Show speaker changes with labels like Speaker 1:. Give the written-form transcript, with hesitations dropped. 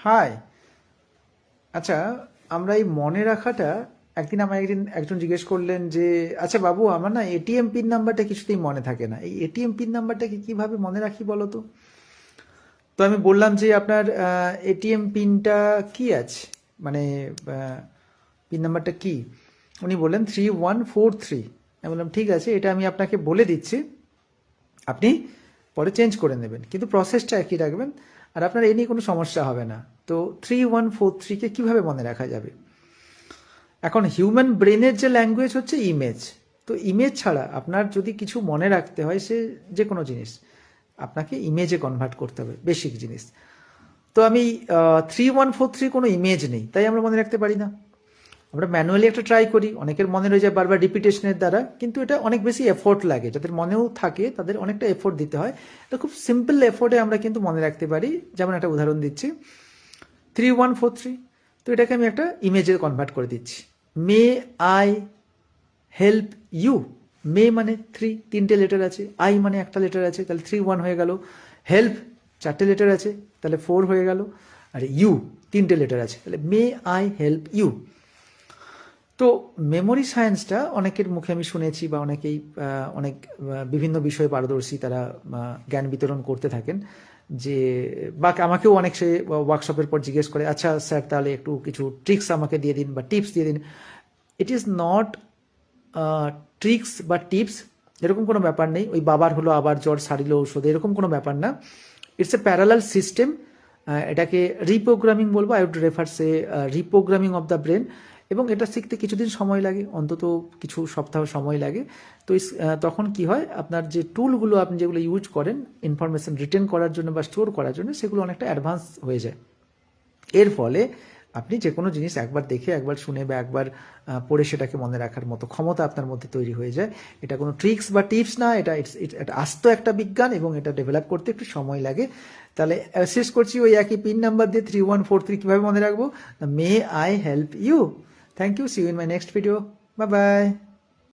Speaker 1: High. আচ্ছা, আমরা এই মনে রাখাটা একজন জিজ্ঞেস করলেন যে আচ্ছা বাবু, আমার না এটিএম পিন নাম্বারটা কিছুতেই মনে থাকে না, এই এটিএম পিন নাম্বারটাকে কিভাবে মনে রাখি বলো তো? তো আমি বললাম যে আপনার এটিএম পিনটা কি আছে, মানে পিন নাম্বারটা কি? উনি বললেন 3143। আমি বললাম ঠিক আছে, এটা আমি আপনাকে বলে দিচ্ছি, আপনি পরে চেঞ্জ করে নেবেন, কিন্তু প্রসেসটা একই রাখবেন, আর আপনার এই নিয়ে কোনো সমস্যা হবে না। তো 3143কে কীভাবে মনে রাখা যাবে? এখন হিউম্যান ব্রেনের যে ল্যাঙ্গুয়েজ হচ্ছে ইমেজ, তো ইমেজ ছাড়া আপনার যদি কিছু মনে রাখতে হয়, সে যে কোনো জিনিস আপনাকে ইমেজে কনভার্ট করতে হবে, বেসিক জিনিস। তো আমি 3143 কোনো ইমেজ নেই, তাই আমরা মনে রাখতে পারি না। আমরা ম্যানুয়ালি একটা ট্রাই করি, অনেকের মনে রয়ে যায় বারবার রিপিটেশনের দ্বারা, কিন্তু এটা অনেক বেশি এফোর্ট লাগে। যাদের মনেও থাকে তাদের অনেকটা এফোর্ট দিতে হয়। এটা খুব সিম্পল এফোর্টে আমরা কিন্তু মনে রাখতে পারি। যেমন একটা উদাহরণ দিচ্ছি, 3143, তো এটাকে আমি একটা ইমেজে কনভার্ট করে দিচ্ছি। May I help you. May মানে 3, 3টে লেটার আছে, আই মানে একটা লেটার আছে, তাহলে 31 হয়ে গেল। হেল্প 4টে লেটার আছে, তাহলে 4 হয়ে গেল। আর ইউ 3টে লেটার আছে, তাহলে মে আই হেল্প ইউ। তো মেমোরি সায়েন্সটা অনেকের মুখে আমি শুনেছি, বা অনেকেই অনেক বিভিন্ন বিষয়ে পারদর্শী, তারা জ্ঞান বিতরণ করতে থাকেন, যে বা আমাকেও অনেক সে ওয়ার্কশপের পর জিজ্ঞেস করে, আচ্ছা স্যার তাহলে একটু কিছু ট্রিক্স আমাকে দিয়ে দিন বা টিপস দিয়ে দিন। ইট ইজ নট ট্রিক্স বা টিপস, এরকম কোনো ব্যাপার নেই। ওই বাবার হলো আবার জ্বর সারিল ঔষধ, এরকম কোনো ব্যাপার না। It's a parallel system. এটাকে রিপ্রোগ্রামিং বলবো, I would refer say reprogramming of the brain. এবং এটা শিখতে কিছুদিন সময় লাগে, অন্তত কিছু সপ্তাহ সময় লাগে। তো তখন কি হয়, আপনার যে টুলগুলো আপনি যেগুলো ইউজ করেন ইনফরমেশন রিটেন করার জন্য বা স্টোর করার জন্য, সেগুলো অনেকটা অ্যাডভান্স হয়ে যায়। এর ফলে আপনি যে কোনো জিনিস একবার দেখে, একবার শুনে বা একবার পড়ে সেটাকে মনে রাখার মতো ক্ষমতা আপনার মধ্যে তৈরি হয়ে যায়। এটা কোনো ট্রিক্স বা টিপস না, এটা এটা আস্ত একটা বিজ্ঞান, এবং এটা ডেভেলপ করতে একটু সময় লাগে। তাহলে শেষ করছি ওই একই পিন নাম্বার দিয়ে 3143 কীভাবে মনে রাখবো? May I help you. Thank you, see you in my next video, bye by.